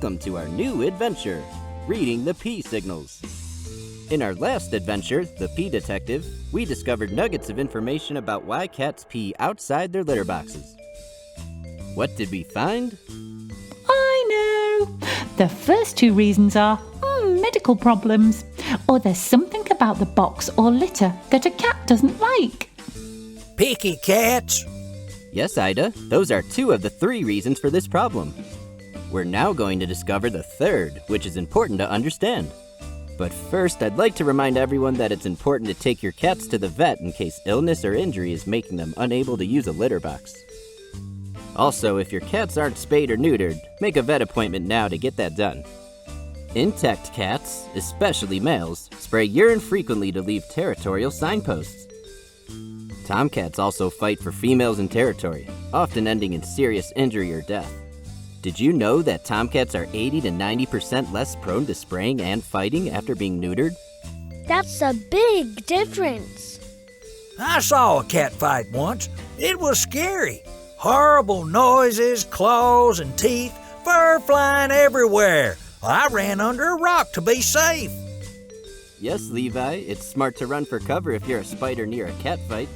welcome to our new adventure, Reading the Pee Signals. In our last adventure, The Pee Detective, we discovered nuggets of information about why cats pee outside their litter boxes. What did we find? I know! The first two reasons are medical problems, or there's something about the box or litter that a cat doesn't like. Picky cats. Yes, Ida, those are two of the three reasons for this problem. We're now going to discover the third, which is important to understand. But first, I'd like to remind everyone that it's important to take your cats to the vet in case illness or injury is making them unable to use a litter box. Also, if your cats aren't spayed or neutered, make a vet appointment now to get that done. Intact cats, especially males, spray urine frequently to leave territorial signposts. Tomcats also fight for females in territory, often ending in serious injury or death. Did you know that tomcats are 80 to 90% less prone to spraying and fighting after being neutered? That's a big difference. I saw a cat fight once. It was scary. Horrible noises, claws and teeth, fur flying everywhere. I ran under a rock to be safe. Yes, Levi, it's smart to run for cover if you're a spider near a cat fight.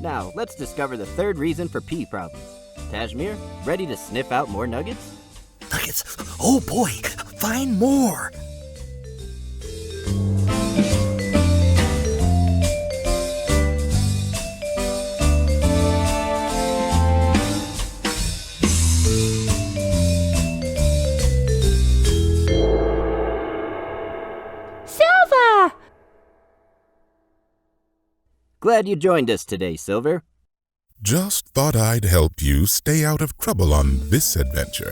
Now, let's discover the third reason for pee problems. Tajmir, ready to sniff out more nuggets? Nuggets? Oh boy, find more. Silver! Glad you joined us today, Silver. Just thought I'd help you stay out of trouble on this adventure.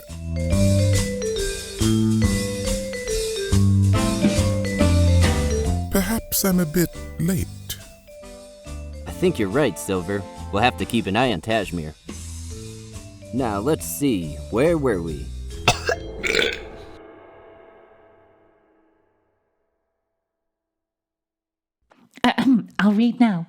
Perhaps I'm a bit late. I think you're right, Silver. We'll have to keep an eye on Tajmir. Now, let's see. Where were we? I'll read now.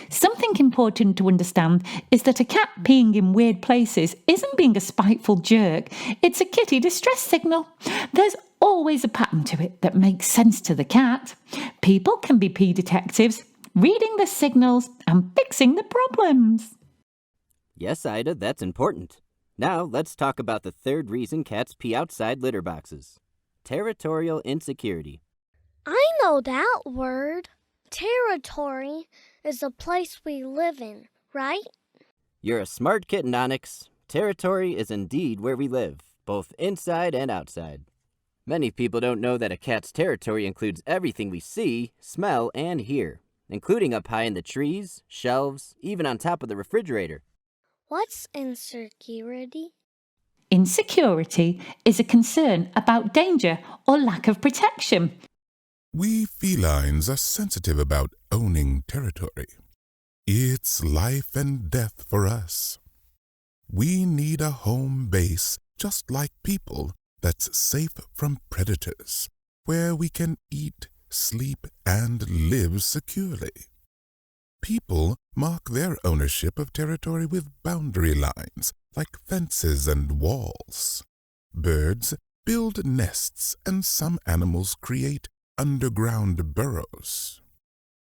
Something important to understand is that a cat peeing in weird places isn't being a spiteful jerk. It's a kitty distress signal. There's always a pattern to it that makes sense to the cat. People can be pee detectives, reading the signals and fixing the problems. Yes, Ida, that's important. Now, let's talk about the third reason cats pee outside litter boxes. Territorial insecurity. I know that word. Territory is the place we live in, right? You're a smart kitten, Onyx. Territory is indeed where we live, both inside and outside. Many people don't know that a cat's territory includes everything we see, smell, and hear, including up high in the trees, shelves, even on top of the refrigerator. What's insecurity? Insecurity is a concern about danger or lack of protection. We felines are sensitive about owning territory. It's life and death for us. We need a home base, just like people, that's safe from predators, where we can eat, sleep, and live securely. People mark their ownership of territory with boundary lines, like fences and walls. Birds build nests, and some animals create underground burrows.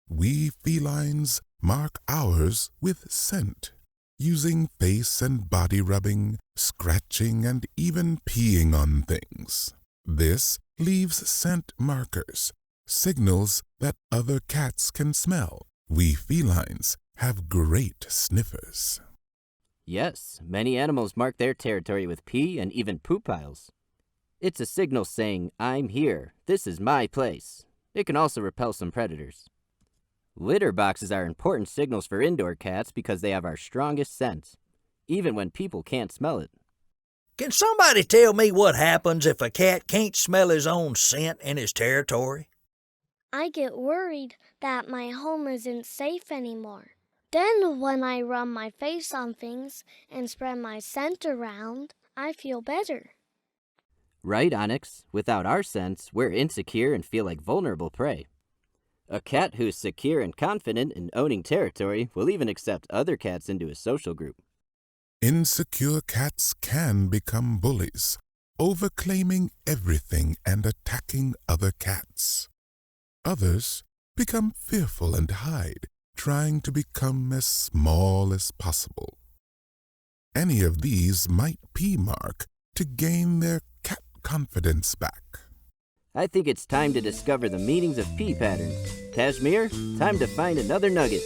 We felines mark ours with scent, using face and body rubbing, scratching, and even peeing on things. This leaves scent markers, signals that other cats can smell. We felines have great sniffers. Yes, many animals mark their territory with pee and even poop piles. It's a signal saying, I'm here, this is my place. It can also repel some predators. Litter boxes are important signals for indoor cats because they have our strongest scent, even when people can't smell it. Can somebody tell me what happens if a cat can't smell his own scent in his territory? I get worried that my home isn't safe anymore. Then when I rub my face on things and spread my scent around, I feel better. Right, Onyx? Without our scents, we're insecure and feel like vulnerable prey. A cat who's secure and confident in owning territory will even accept other cats into a social group. Insecure cats can become bullies, overclaiming everything and attacking other cats. Others become fearful and hide, trying to become as small as possible. Any of these might P-mark to gain their cat confidence back. I think it's time to discover the meanings of P patterns. Kashmir, time to find another nugget.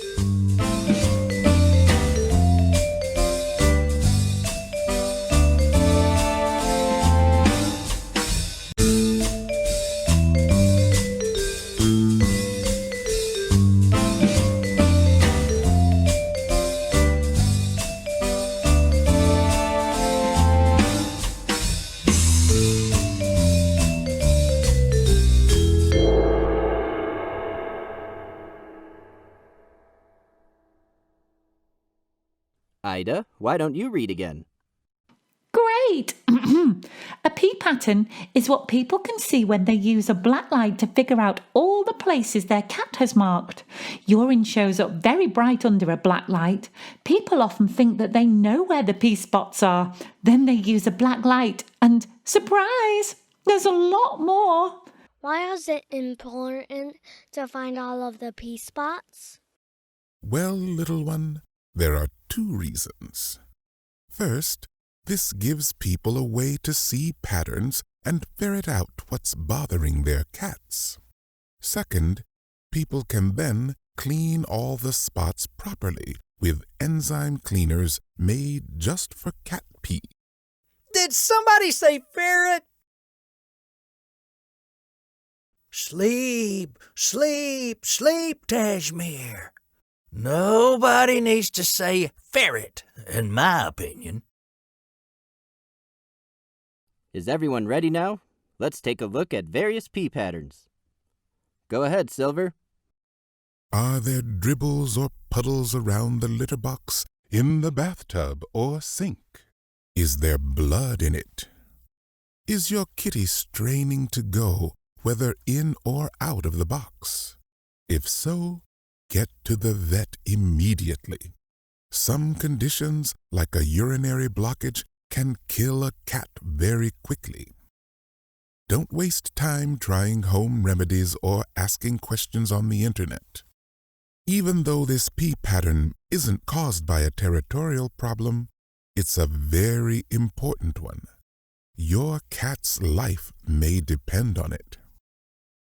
Ida, why don't you read again? Great! A P pattern is what people can see when they use a black light to figure out all the places their cat has marked. Urine shows up very bright under a black light. People often think that they know where the P spots are. Then they use a black light and, surprise, there's a lot more. Why is it important to find all of the P spots? Well, little one, there are 2 reasons. First, this gives people a way to see patterns and ferret out what's bothering their cats. Second, people can then clean all the spots properly with enzyme cleaners made just for cat pee. Did somebody say ferret? Sleep, sleep, sleep, Kashmir. Nobody needs to say ferret, in my opinion. Is everyone ready now? Let's take a look at various P patterns. Go ahead, Silver. Are there dribbles or puddles around the litter box, in the bathtub or sink? Is there blood in it? Is your kitty straining to go, whether in or out of the box? If so, get to the vet immediately. Some conditions, like a urinary blockage, can kill a cat very quickly. Don't waste time trying home remedies or asking questions on the internet. Even though this P pattern isn't caused by a territorial problem, it's a very important one. Your cat's life may depend on it.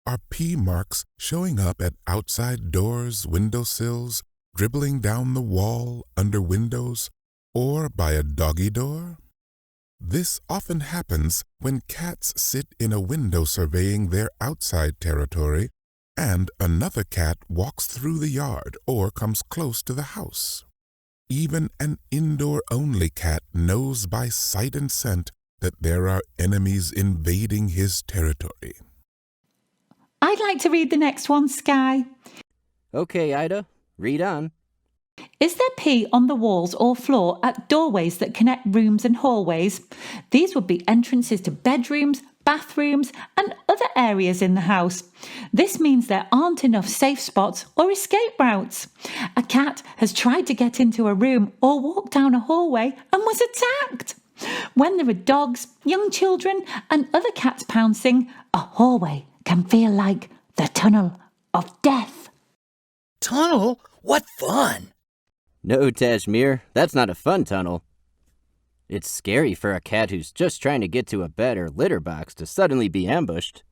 Are P marks showing up at outside doors, windowsills, dribbling down the wall, under windows, or by a doggy door? This often happens when cats sit in a window surveying their outside territory and another cat walks through the yard or comes close to the house. Even an indoor-only cat knows by sight and scent that there are enemies invading his territory. I'd like to read the next one, Skye. Okay, Ida, read on. Is there pee on the walls or floor at doorways that connect rooms and hallways? These would be entrances to bedrooms, bathrooms, and other areas in the house. This means there aren't enough safe spots or escape routes. A cat has tried to get into a room or walk down a hallway and was attacked. When there are dogs, young children, and other cats pouncing, a hallway can feel like the tunnel of death. Tunnel? What fun! No, Kashmir, that's not a fun tunnel. It's scary for a cat who's just trying to get to a bed or litter box to suddenly be ambushed.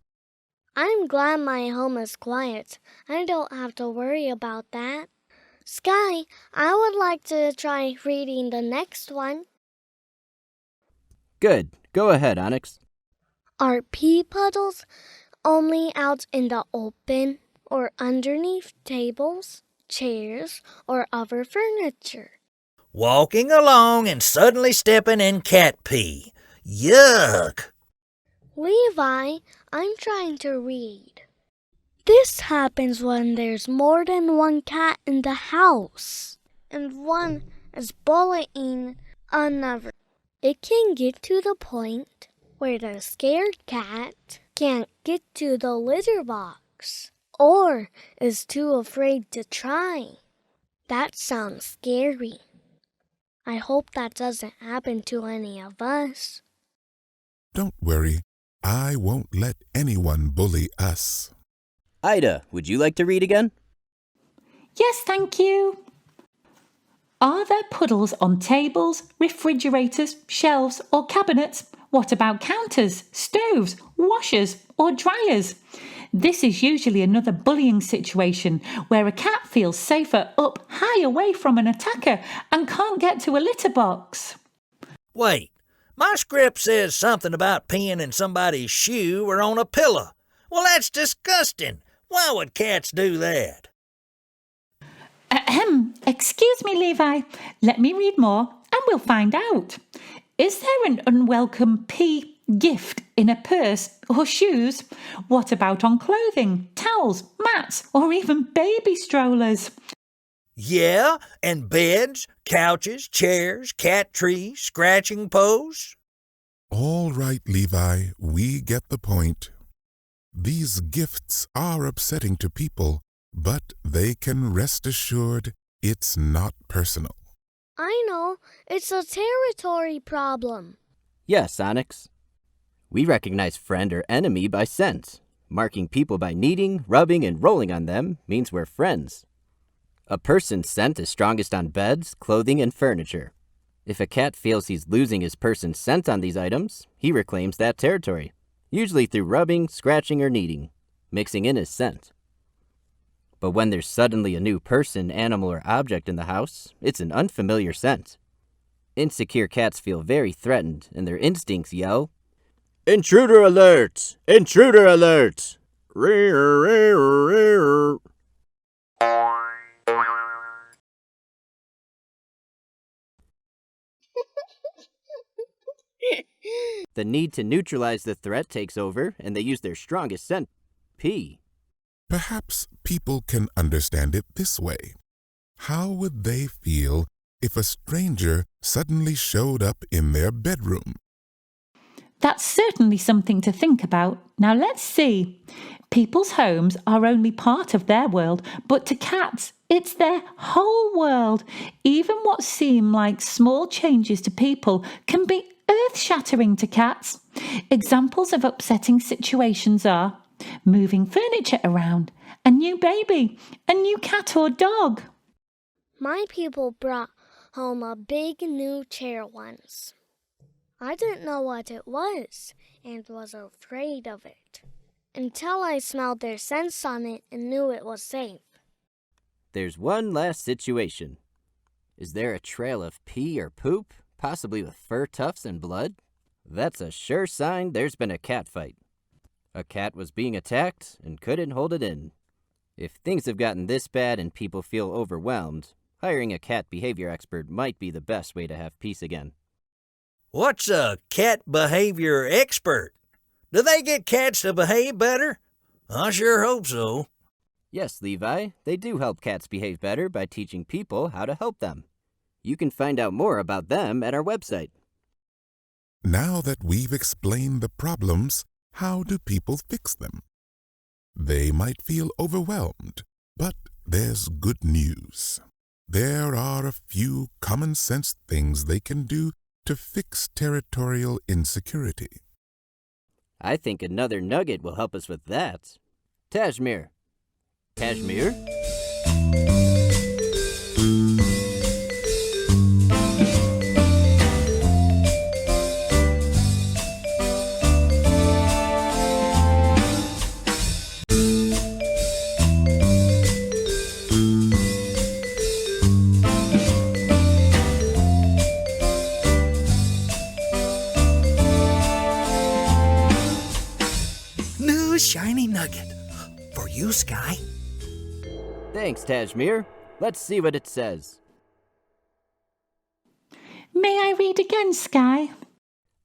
I'm glad my home is quiet. I don't have to worry about that. Skye, I would like to try reading the next one. Good. Go ahead, Onyx. Are pee puddles only out in the open or underneath tables, chairs, or other furniture? Walking along and suddenly stepping in cat pee. Yuck! Levi, I'm trying to read. This happens when there's more than one cat in the house, and one is bullying another. It can get to the point where the scared cat can't get to the litter box, or is too afraid to try. That sounds scary. I hope that doesn't happen to any of us. don't worry, I won't let anyone bully us. Ida, would you like to read again? Yes, thank you. Are there puddles on tables, refrigerators, shelves, or cabinets? What about counters, stoves, washers, or dryers? This is usually another bullying situation where a cat feels safer up high away from an attacker and can't get to a litter box. Wait, my script says something about peeing in somebody's shoe or on a pillow. Well, that's disgusting. Why would cats do that? Excuse me, Levi. Let me read more and we'll find out. Is there an unwelcome pee gift in a purse or shoes? What about on clothing, towels, mats, or even baby strollers? Yeah, and beds, couches, chairs, cat trees, scratching posts. All right, Levi, we get the point. These gifts are upsetting to people, but they can rest assured it's not personal. I know, it's a territory problem. Yes, Onyx. We recognize friend or enemy by scent. Marking people by kneading, rubbing, and rolling on them means we're friends. A person's scent is strongest on beds, clothing, and furniture. If a cat feels he's losing his person's scent on these items, he reclaims that territory, usually through rubbing, scratching, or kneading, mixing in his scent. But when there's suddenly a new person, animal, or object in the house, it's an unfamiliar scent. Insecure cats feel very threatened, and their instincts yell, "Intruder alert! Intruder alert!" Rear, rear, rear. The need to neutralize the threat takes over, and they use their strongest scent, pee. Perhaps people can understand it this way. How would they feel if a stranger suddenly showed up in their bedroom? That's certainly something to think about. Now let's see. People's homes are only part of their world, but to cats, it's their whole world. Even what seem like small changes to people can be earth-shattering to cats. Examples of upsetting situations are moving furniture around, a new baby, a new cat or dog. My people brought home a big new chair once. I didn't know what it was and was afraid of it until I smelled their scents on it and knew it was safe. There's one last situation. Is there a trail of pee or poop, possibly with fur tufts and blood? That's a sure sign there's been a cat fight. A cat was being attacked and couldn't hold it in. If things have gotten this bad and people feel overwhelmed, hiring a cat behavior expert might be the best way to have peace again. What's a cat behavior expert? Do they get cats to behave better? I sure hope so. Yes, Levi, they do help cats behave better by teaching people how to help them. You can find out more about them at our website. Now that we've explained the problems, how do people fix them? They might feel overwhelmed, but there's good news. There are a few common sense things they can do to fix territorial insecurity. I think another nugget will help us with that. Tajmir. Tajmir? Shiny nugget. For you, Skye. Thanks, Tajmir. Let's see what it says. May I read again, Skye?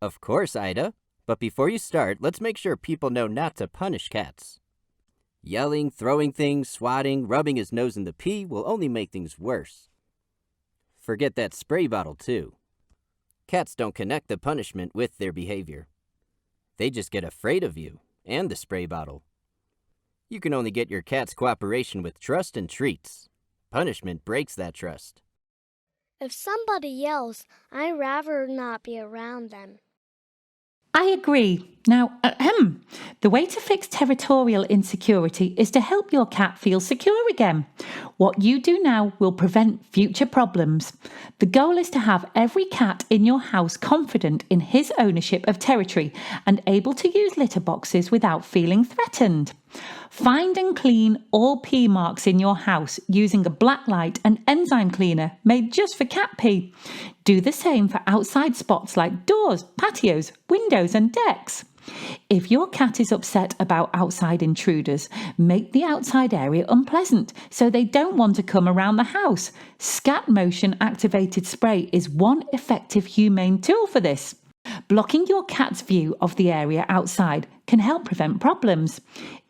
Of course, Ida. But before you start, let's make sure people know not to punish cats. Yelling, throwing things, swatting, rubbing his nose in the pee will only make things worse. Forget that spray bottle, too. Cats don't connect the punishment with their behavior. They just get afraid of you and the spray bottle. You can only get your cat's cooperation with trust and treats. Punishment breaks that trust. If somebody yells, I'd rather not be around them. I agree. Now, the way to fix territorial insecurity is to help your cat feel secure again. What you do now will prevent future problems. The goal is to have every cat in your house confident in his ownership of territory and able to use litter boxes without feeling threatened. Find and clean all pee marks in your house using a black light and enzyme cleaner made just for cat pee. Do the same for outside spots like doors, patios, windows and decks. If your cat is upset about outside intruders, make the outside area unpleasant so they don't want to come around the house. Scat motion activated spray is one effective humane tool for this. Blocking your cat's view of the area outside can help prevent problems.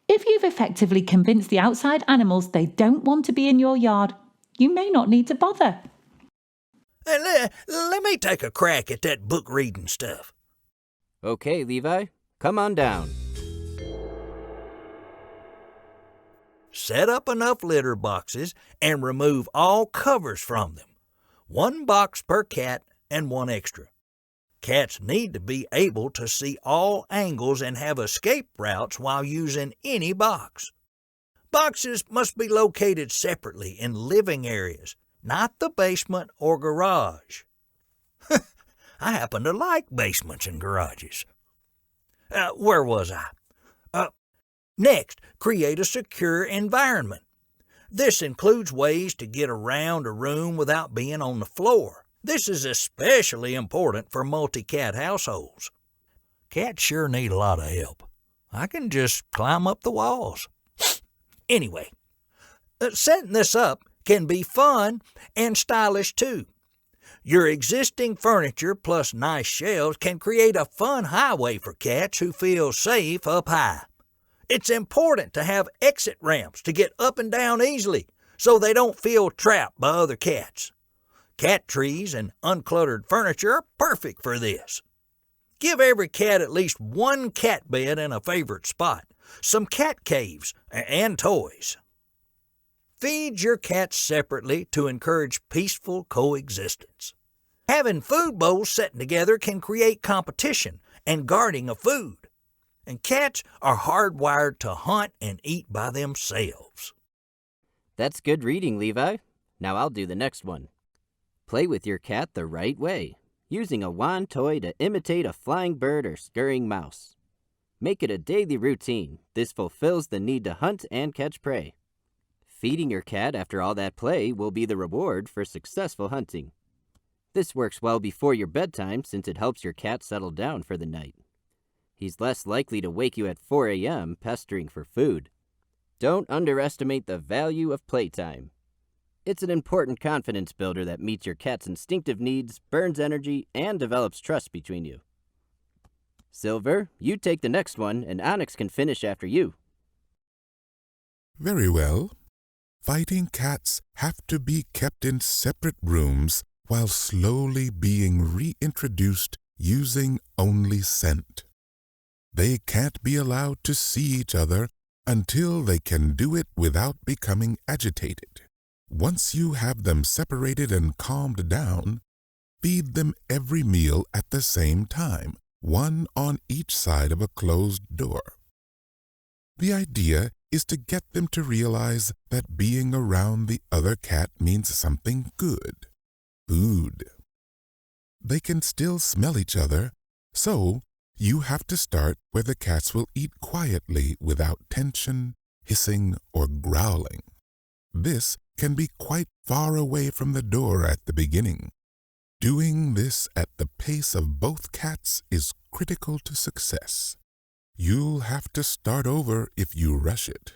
If you've effectively convinced the outside animals they don't want to be in your yard, you may not need to bother. Let me take a crack at that book reading stuff. Okay, Levi, come on down. Set up enough litter boxes and remove all covers from them. 1 box per cat and 1 extra. Cats need to be able to see all angles and have escape routes while using any box. Boxes must be located separately in living areas, not the basement or garage. I happen to like basements and garages. Where was I? Next, create a secure environment. This includes ways to get around a room without being on the floor. This is especially important for multi-cat households. Cats sure need a lot of help. I can just climb up the walls. Anyway, setting this up can be fun and stylish too. Your existing furniture plus nice shelves can create a fun highway for cats who feel safe up high. It's important to have exit ramps to get up and down easily so they don't feel trapped by other cats. Cat trees and uncluttered furniture are perfect for this. Give every cat at least 1 cat bed in a favorite spot, some cat caves, and toys. Feed your cats separately to encourage peaceful coexistence. Having food bowls set together can create competition and guarding of food. And cats are hardwired to hunt and eat by themselves. That's good reading, Levi. Now I'll do the next one. Play with your cat the right way, using a wand toy to imitate a flying bird or scurrying mouse. Make it a daily routine. This fulfills the need to hunt and catch prey. Feeding your cat after all that play will be the reward for successful hunting. This works well before your bedtime since it helps your cat settle down for the night. He's less likely to wake you at 4 a.m. pestering for food. Don't underestimate the value of playtime. It's an important confidence builder that meets your cat's instinctive needs, burns energy, and develops trust between you. Silver, you take the next one, and Onyx can finish after you. Very well. Fighting cats have to be kept in separate rooms while slowly being reintroduced using only scent. They can't be allowed to see each other until they can do it without becoming agitated. Once you have them separated and calmed down, feed them every meal at the same time, 1 on each side of a closed door. The idea is to get them to realize that being around the other cat means something good, food. They can still smell each other, so you have to start where the cats will eat quietly without tension, hissing, or growling. This can be quite far away from the door at the beginning. Doing this at the pace of both cats is critical to success. You'll have to start over if you rush it.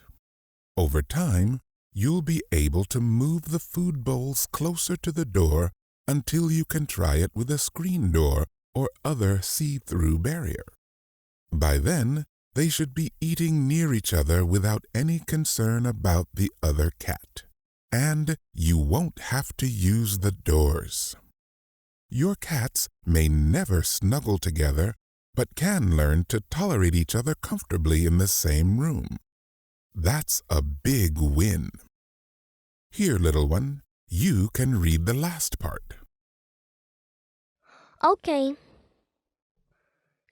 Over time, you'll be able to move the food bowls closer to the door until you can try it with a screen door or other see-through barrier. By then, they should be eating near each other without any concern about the other cat. And you won't have to use the doors. Your cats may never snuggle together, but can learn to tolerate each other comfortably in the same room. That's a big win. Here, little one, you can read the last part. Okay.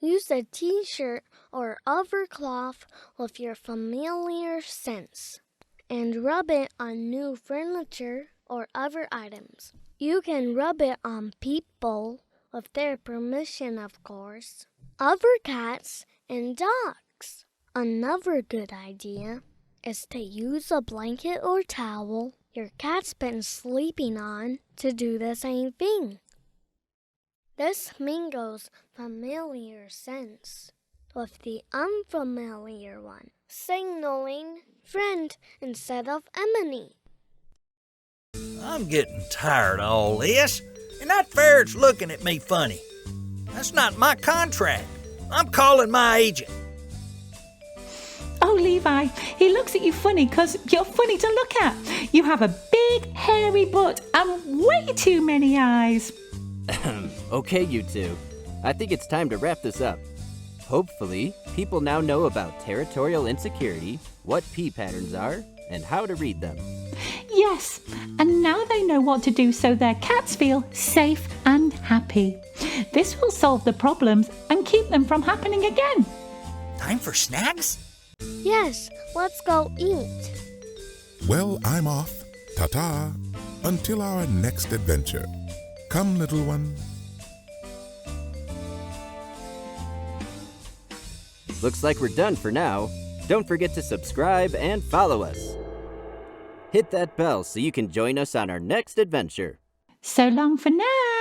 Use a t-shirt or other cloth with your familiar scents and rub it on new furniture or other items. You can rub it on people with their permission, of course. Other cats and dogs. Another good idea is to use a blanket or towel your cat's been sleeping on to do the same thing. This mingles familiar scents with the unfamiliar one, signaling friend instead of enemy. I'm getting tired of all this, and that ferret's looking at me funny. That's not my contract. I'm calling my agent. Oh, Levi, he looks at you funny because you're funny to look at. You have a big, hairy butt and way too many eyes. Okay, you two. I think it's time to wrap this up. Hopefully, people now know about territorial insecurity, what pee patterns are, and how to read them. Yes, and now they know what to do so their cats feel safe and happy. This will solve the problems and keep them from happening again. Time for snacks? Yes, let's go eat. Well, I'm off. Ta-ta. Until our next adventure. Come, little one. Looks like we're done for now. Don't forget to subscribe and follow us. Hit that bell so you can join us on our next adventure. So long for now.